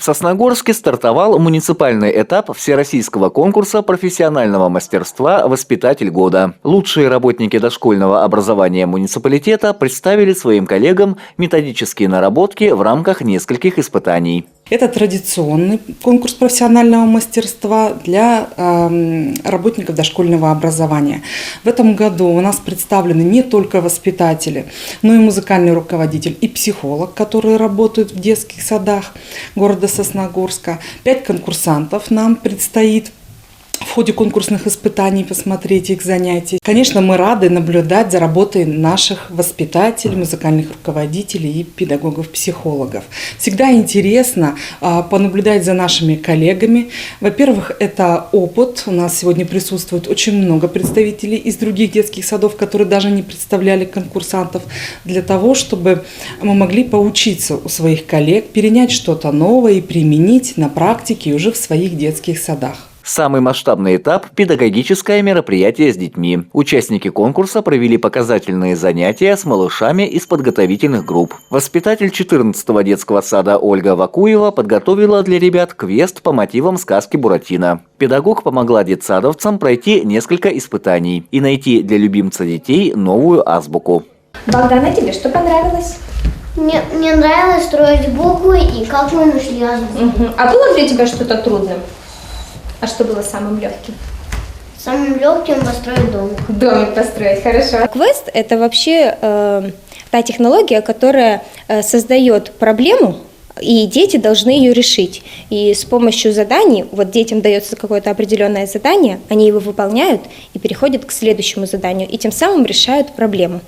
В Сосногорске стартовал муниципальный этап всероссийского конкурса профессионального мастерства «Воспитатель года». Лучшие работники дошкольного образования муниципалитета представили своим коллегам методические наработки в рамках нескольких испытаний. Это традиционный конкурс профессионального мастерства для работников дошкольного образования. В этом году у нас представлены не только воспитатели, но и музыкальный руководитель и психолог, которые работают в детских садах города Сосногорска. 5 конкурсантов нам предстоит в ходе конкурсных испытаний посмотреть их занятия. Конечно, мы рады наблюдать за работой наших воспитателей, музыкальных руководителей и педагогов-психологов. Всегда интересно понаблюдать за нашими коллегами. Во-первых, это опыт. У нас сегодня присутствует очень много представителей из других детских садов, которые даже не представляли конкурсантов, для того, чтобы мы могли поучиться у своих коллег, перенять что-то новое и применить на практике уже в своих детских садах. Самый масштабный этап – педагогическое мероприятие с детьми. Участники конкурса провели показательные занятия с малышами из подготовительных групп. Воспитатель 14-го детского сада Ольга Вакуева подготовила для ребят квест по мотивам сказки «Буратино». Педагог помогла детсадовцам пройти несколько испытаний и найти для любимца детей новую азбуку. Богдан, а тебе что понравилось? Мне нравилось строить буквы и как мы нашли азбуку. А было для тебя что-то трудным? А что было самым легким? Самым легким построить дом. Домик построить, хорошо. Квест – это вообще та технология, которая создает проблему, и дети должны ее решить. И с помощью заданий, вот детям дается какое-то определенное задание, они его выполняют и переходят к следующему заданию, и тем самым решают проблему.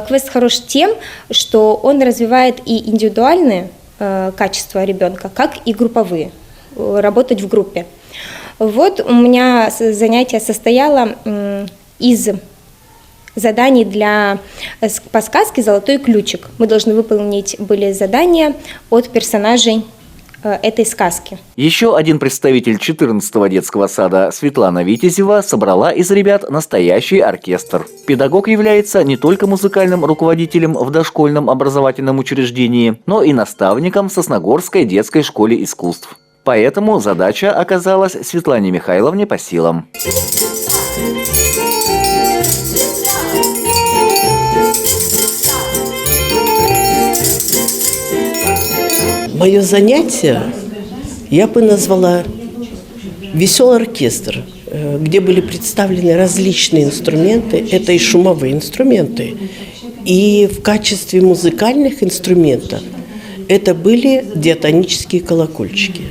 Квест хорош тем, что он развивает и индивидуальные качества ребенка, как и групповые, работать в группе. Вот у меня занятие состояло из заданий по сказке «Золотой ключик». Мы должны выполнить были задания от персонажей этой сказки. Еще один представитель 14-го детского сада Светлана Витязева собрала из ребят настоящий оркестр. Педагог является не только музыкальным руководителем в дошкольном образовательном учреждении, но и наставником в Сосногорской детской школе искусств. Поэтому задача оказалась Светлане Михайловне по силам. Мое занятие я бы назвала «Веселый оркестр», где были представлены различные инструменты, это и шумовые инструменты, и в качестве музыкальных инструментов это были диатонические колокольчики.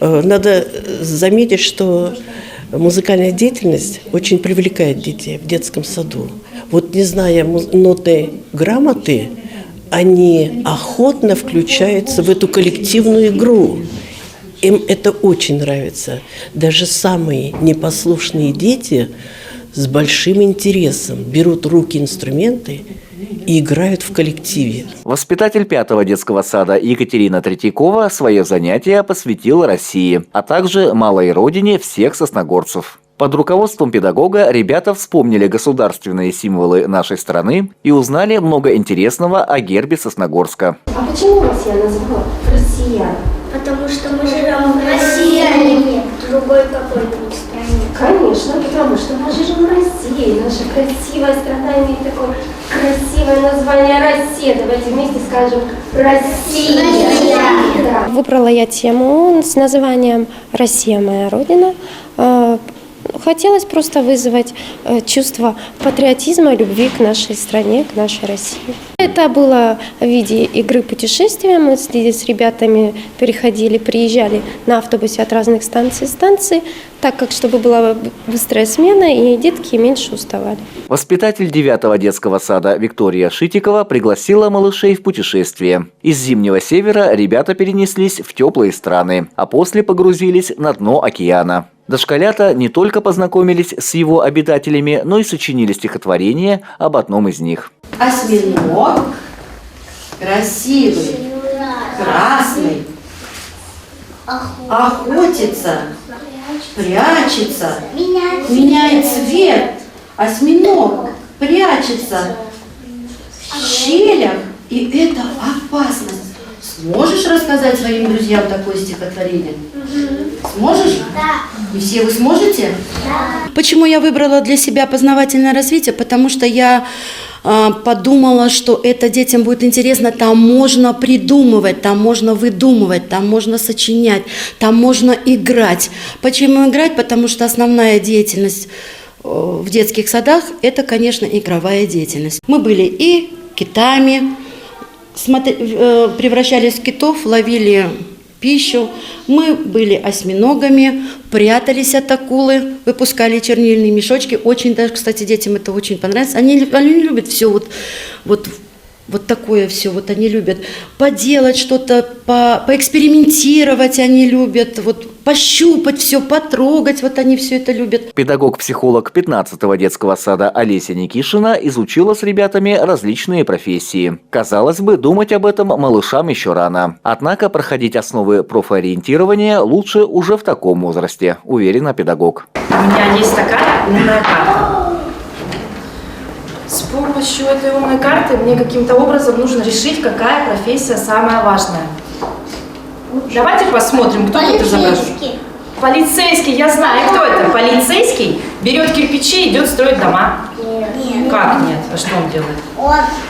Надо заметить, что музыкальная деятельность очень привлекает детей в детском саду. Вот не зная нотной грамоты, они охотно включаются в эту коллективную игру. Им это очень нравится. Даже самые непослушные дети с большим интересом берут в руки инструменты и играют в коллективе. Воспитатель 5-го детского сада Екатерина Третьякова свое занятие посвятила России, а также малой родине всех сосногорцев. Под руководством педагога ребята вспомнили государственные символы нашей страны и узнали много интересного о гербе Сосногорска. А почему Россия назвала россиян? Потому что мы живем в России, а не в другой какой-нибудь стране. Конечно, потому что мы живем в России. Наша красивая страна имеет такое красивое название Россия. Давайте вместе скажем Россия. Да. Выбрала я тему с названием «Россия – моя Родина». Хотелось просто вызвать чувство патриотизма, любви к нашей стране, к нашей России. Это было в виде игры путешествия. Мы с ребятами приезжали на автобусе от разных станций, так как чтобы была быстрая смена и детки меньше уставали. Воспитатель 9-го детского сада Виктория Шитикова пригласила малышей в путешествие. Из Зимнего Севера ребята перенеслись в теплые страны, а после погрузились на дно океана. Дошколята не только познакомились с его обитателями, но и сочинили стихотворение об одном из них. Осьминог красивый, красный, охотится, прячется, меняет цвет. Осьминог прячется в щелях, и это опасность. сможешь рассказать своим друзьям такое стихотворение? Сможешь? Да. И все вы сможете? Да. Почему я выбрала для себя познавательное развитие? Потому что я подумала, что это детям будет интересно. Там можно придумывать, там можно выдумывать, там можно сочинять, там можно играть. Почему играть? Потому что основная деятельность в детских садах – это, конечно, игровая деятельность. Мы были и китами, превращались в китов, ловили пищу. Мы были осьминогами, прятались от акулы, выпускали чернильные мешочки. Очень даже, кстати, детям это очень понравится. Они любят все вот такое все. Вот они любят поделать что-то, поэкспериментировать они любят, вот пощупать все, потрогать, вот они все это любят. Педагог-психолог 15-го детского сада Олеся Никишина изучила с ребятами различные профессии. Казалось бы, думать об этом малышам еще рано. Однако проходить основы профориентирования лучше уже в таком возрасте, уверена педагог. У меня есть такая умная карта. С помощью этой умной карты мне каким-то образом нужно решить, какая профессия самая важная. Давайте посмотрим, кто тут изображен. Полицейский, я знаю, кто это. Полицейский берет кирпичи и идет строить дома. Нет. Как нет? А что он делает?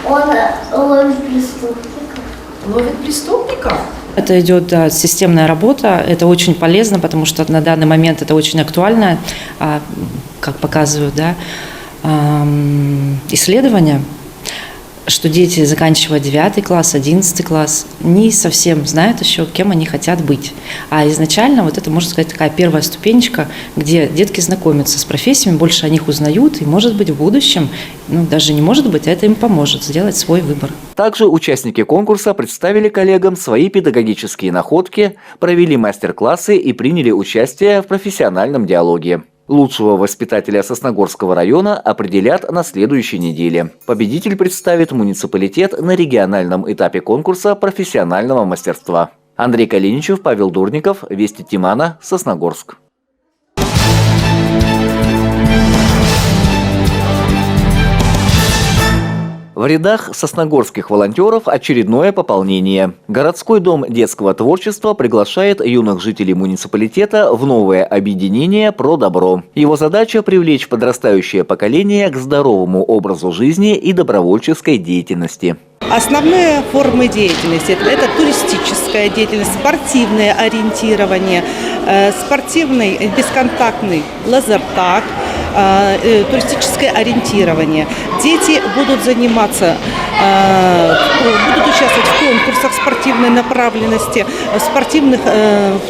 Он ловит преступников. Ловит преступников? Это идет системная работа, это очень полезно, потому что на данный момент это очень актуально, как показывают, да, исследования, что дети, заканчивая 9 класс, 11 класс, не совсем знают еще, кем они хотят быть. А изначально вот это, можно сказать, такая первая ступенечка, где детки знакомятся с профессиями, больше о них узнают, и, может быть, в будущем, даже не может быть, а это им поможет сделать свой выбор. Также участники конкурса представили коллегам свои педагогические находки, провели мастер-классы и приняли участие в профессиональном диалоге. Лучшего воспитателя Сосногорского района определят на следующей неделе. Победитель представит муниципалитет на региональном этапе конкурса профессионального мастерства. Андрей Калиничев, Павел Дурников, Вести Тимана, Сосногорск. В рядах сосногорских волонтеров очередное пополнение. Городской дом детского творчества приглашает юных жителей муниципалитета в новое объединение «Про добро». Его задача – привлечь подрастающее поколение к здоровому образу жизни и добровольческой деятельности. Основные формы деятельности – это туристическая деятельность, спортивное ориентирование, спортивный бесконтактный лазертаг, туристическое ориентирование. Дети будут заниматься, будут участвовать в конкурсах спортивной направленности, в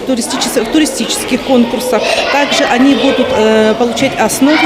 туристических конкурсах. Также они будут получать основы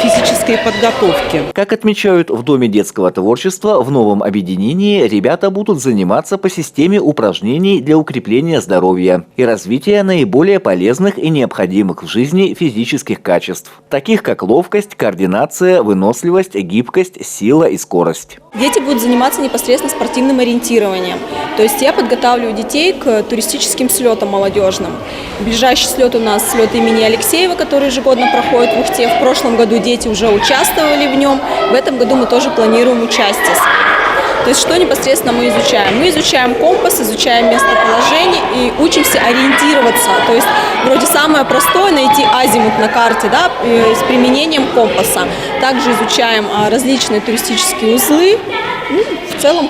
физической подготовки. Как отмечают в Доме детского творчества, в новом объединении ребята будут заниматься по системе упражнений для укрепления здоровья и развития наиболее полезных и необходимых в жизни физических качеств, таких как ловкость, координация, выносливость, гибкость, сила и скорость. Дети будут заниматься непосредственно спортивным ориентированием. То есть я подготавливаю детей к туристическим слетам молодежным. Ближайший слет у нас слет имени Алексеева, который ежегодно проходит в Ухте. В прошлом году дети уже участвовали в нем. В этом году мы тоже планируем участие. То есть что непосредственно мы изучаем? Мы изучаем компас, изучаем местоположение и учимся ориентироваться. То есть вроде самое простое найти азимут на карте, да, с применением компаса. Также изучаем различные туристические узлы. В целом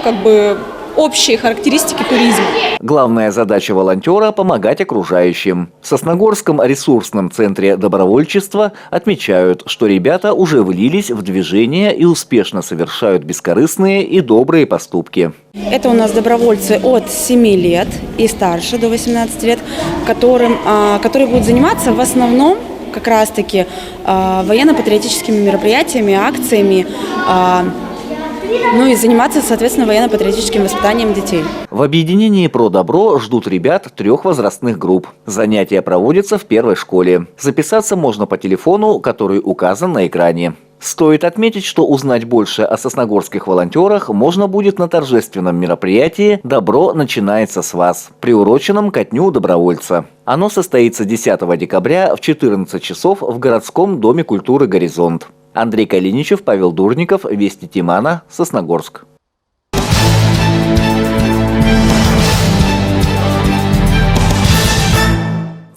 общие характеристики туризма. Главная задача волонтера – помогать окружающим. В Сосногорском ресурсном центре добровольчества отмечают, что ребята уже влились в движение и успешно совершают бескорыстные и добрые поступки. Это у нас добровольцы от 7 лет и старше, до 18 лет, которые будут заниматься в основном как раз-таки военно-патриотическими мероприятиями, акциями, и заниматься, соответственно, военно-патриотическим воспитанием детей. В объединении «Про добро» ждут ребят 3 возрастных групп. Занятия проводятся в первой школе. Записаться можно по телефону, который указан на экране. Стоит отметить, что узнать больше о сосногорских волонтерах можно будет на торжественном мероприятии «Добро начинается с вас», приуроченном ко Дню добровольца. Оно состоится 10 декабря в 14 часов в городском доме культуры «Горизонт». Андрей Калиничев, Павел Дурников, Вести Тимана, Сосногорск.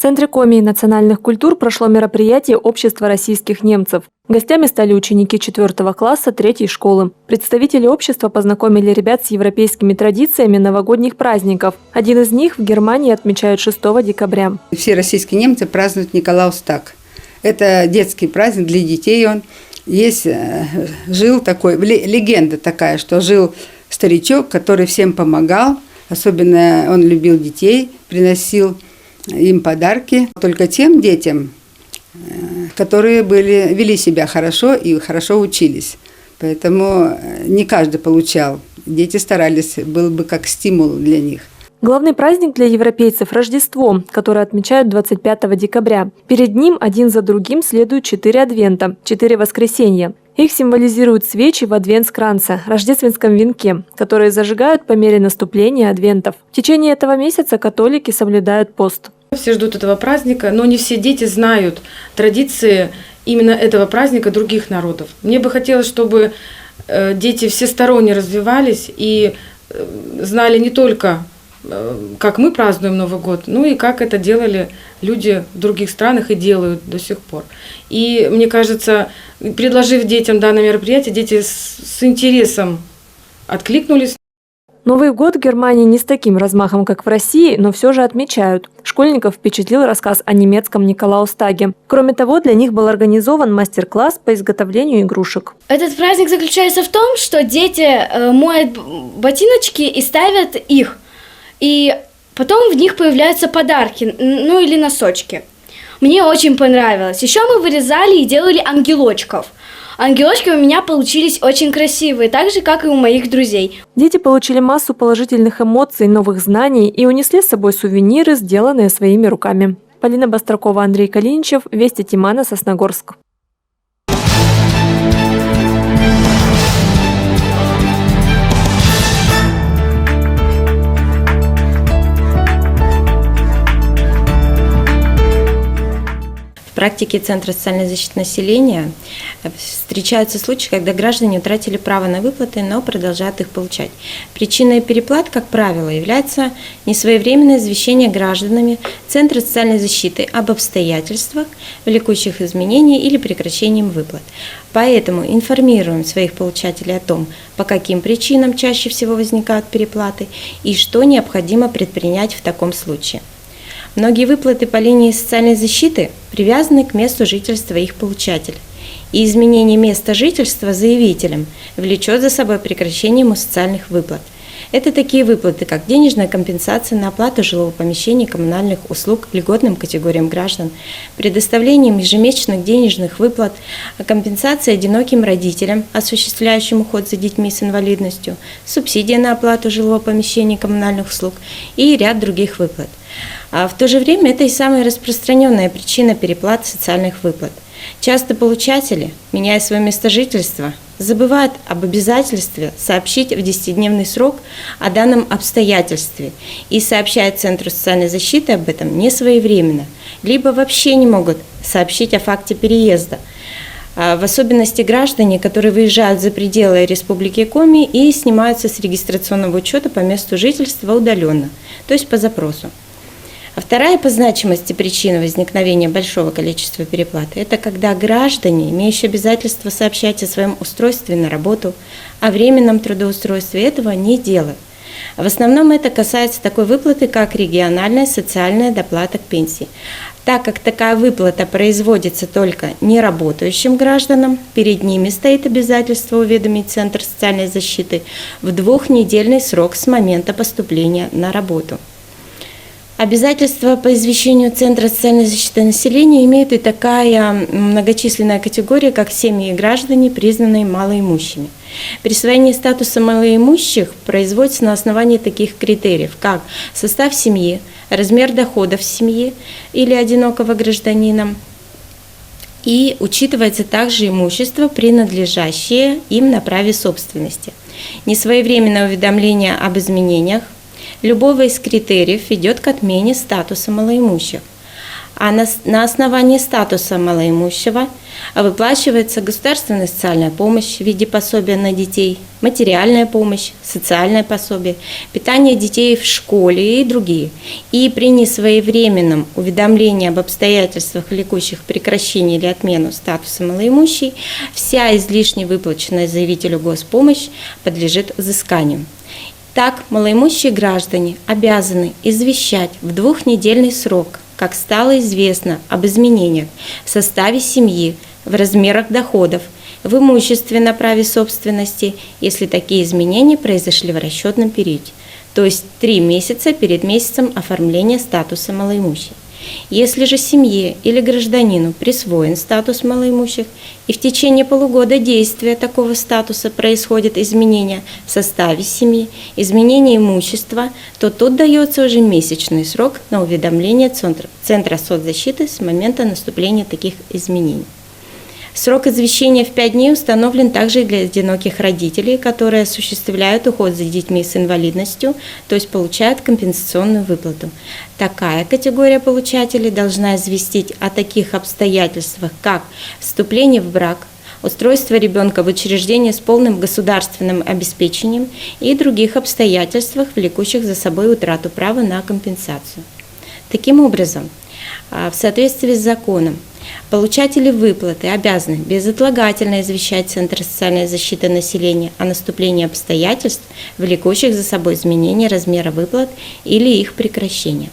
Центре коми и национальных культур прошло мероприятие Общества российских немцев. Гостями стали ученики 4 класса 3 школы. Представители общества познакомили ребят с европейскими традициями новогодних праздников. Один из них в Германии отмечают 6 декабря. Все российские немцы празднуют Николаустаг. Это детский праздник для детей. Жил такой, легенда такая, что жил старичок, который всем помогал. Особенно он любил детей, приносил им подарки только тем детям, которые вели себя хорошо и хорошо учились. Поэтому не каждый получал. Дети старались, был бы как стимул для них. Главный праздник для европейцев – Рождество, которое отмечают 25 декабря. Перед ним один за другим следуют 4 адвента, 4 воскресенья. Их символизируют свечи в адвентскранце, рождественском венке, которые зажигают по мере наступления адвентов. В течение этого месяца католики соблюдают пост. Все ждут этого праздника, но не все дети знают традиции именно этого праздника других народов. Мне бы хотелось, чтобы дети всесторонне развивались и знали не только, как мы празднуем Новый год, но и как это делали люди в других странах и делают до сих пор. И мне кажется, предложив детям данное мероприятие, дети с интересом откликнулись. Новый год в Германии не с таким размахом, как в России, но все же отмечают. Школьников впечатлил рассказ о немецком Николаустаге. Кроме того, для них был организован мастер-класс по изготовлению игрушек. Этот праздник заключается в том, что дети моют ботиночки и ставят их. И потом в них появляются подарки, или носочки. Мне очень понравилось. Еще мы вырезали и делали ангелочков. Ангелочки у меня получились очень красивые, так же, как и у моих друзей. Дети получили массу положительных эмоций, новых знаний и унесли с собой сувениры, сделанные своими руками. Полина Бастракова, Андрей Калиничев, Вести Тимана, Сосногорск. В практике Центра социальной защиты населения встречаются случаи, когда граждане утратили право на выплаты, но продолжают их получать. Причиной переплат, как правило, является несвоевременное извещение гражданами Центра социальной защиты об обстоятельствах, влекущих изменения или прекращением выплат. Поэтому информируем своих получателей о том, по каким причинам чаще всего возникают переплаты и что необходимо предпринять в таком случае. Многие выплаты по линии социальной защиты привязаны к месту жительства их получателя, и изменение места жительства заявителем влечет за собой прекращение ему социальных выплат. Это такие выплаты, как денежная компенсация на оплату жилого помещения и коммунальных услуг льготным категориям граждан, предоставление ежемесячных денежных выплат, компенсация одиноким родителям, осуществляющим уход за детьми с инвалидностью, субсидия на оплату жилого помещения и коммунальных услуг и ряд других выплат. А в то же время это и самая распространенная причина переплат социальных выплат. Часто получатели, меняя свое место жительства, забывают об обязательстве сообщить в 10-дневный срок о данном обстоятельстве и сообщают Центру социальной защиты об этом несвоевременно, либо вообще не могут сообщить о факте переезда. В особенности граждане, которые выезжают за пределы Республики Коми и снимаются с регистрационного учета по месту жительства удаленно, то есть по запросу. А вторая по значимости причина возникновения большого количества переплат – это когда граждане, имеющие обязательство сообщать о своем устройстве на работу, о временном трудоустройстве, этого не делают. В основном это касается такой выплаты, как региональная социальная доплата к пенсии. Так как такая выплата производится только неработающим гражданам, перед ними стоит обязательство уведомить Центр социальной защиты в 2-недельный срок с момента поступления на работу. Обязательства по извещению Центра социальной защиты населения имеет и такая многочисленная категория, как семьи и граждане, признанные малоимущими. Присвоение статуса малоимущих производится на основании таких критериев, как состав семьи, размер доходов семьи или одинокого гражданина, и учитывается также имущество, принадлежащее им на праве собственности. Несвоевременное уведомление об изменениях любого из критериев ведет к отмене статуса малоимущих. а на основании статуса малоимущего выплачивается государственная социальная помощь в виде пособия на детей, материальная помощь, социальное пособие, питание детей в школе и другие. И при несвоевременном уведомлении об обстоятельствах, влекущих к прекращению или отмену статуса малоимущий, вся излишне выплаченная заявителю госпомощь подлежит взысканию. Так, малоимущие граждане обязаны извещать в 2-недельный срок, как стало известно об изменениях в составе семьи, в размерах доходов, в имуществе на праве собственности, если такие изменения произошли в расчетном периоде, то есть 3 месяца перед месяцем оформления статуса малоимущих. Если же семье или гражданину присвоен статус малоимущих, и в течение полугода действия такого статуса происходят изменения в составе семьи, изменения имущества, то тут дается уже месячный срок на уведомление Центра соцзащиты с момента наступления таких изменений. Срок извещения в 5 дней установлен также и для одиноких родителей, которые осуществляют уход за детьми с инвалидностью, то есть получают компенсационную выплату. Такая категория получателей должна известить о таких обстоятельствах, как вступление в брак, устройство ребенка в учреждение с полным государственным обеспечением и других обстоятельствах, влекущих за собой утрату права на компенсацию. Таким образом, в соответствии с законом, получатели выплаты обязаны безотлагательно извещать Центр социальной защиты населения о наступлении обстоятельств, влекущих за собой изменение размера выплат или их прекращение.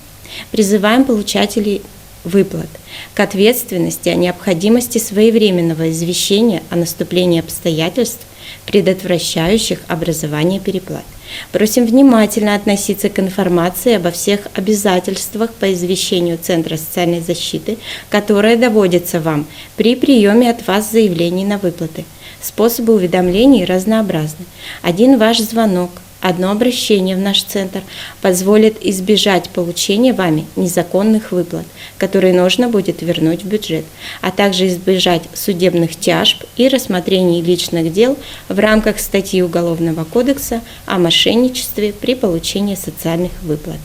Призываем получателей выплат к ответственности о необходимости своевременного извещения о наступлении обстоятельств, предотвращающих образование переплат. Просим внимательно относиться к информации обо всех обязательствах по извещению Центра социальной защиты, которые доводятся вам при приеме от вас заявлений на выплаты. Способы уведомлений разнообразны. Один ваш звонок, одно обращение в наш центр позволит избежать получения вами незаконных выплат, которые нужно будет вернуть в бюджет, а также избежать судебных тяжб и рассмотрений личных дел в рамках статьи Уголовного кодекса о мошенничестве при получении социальных выплат.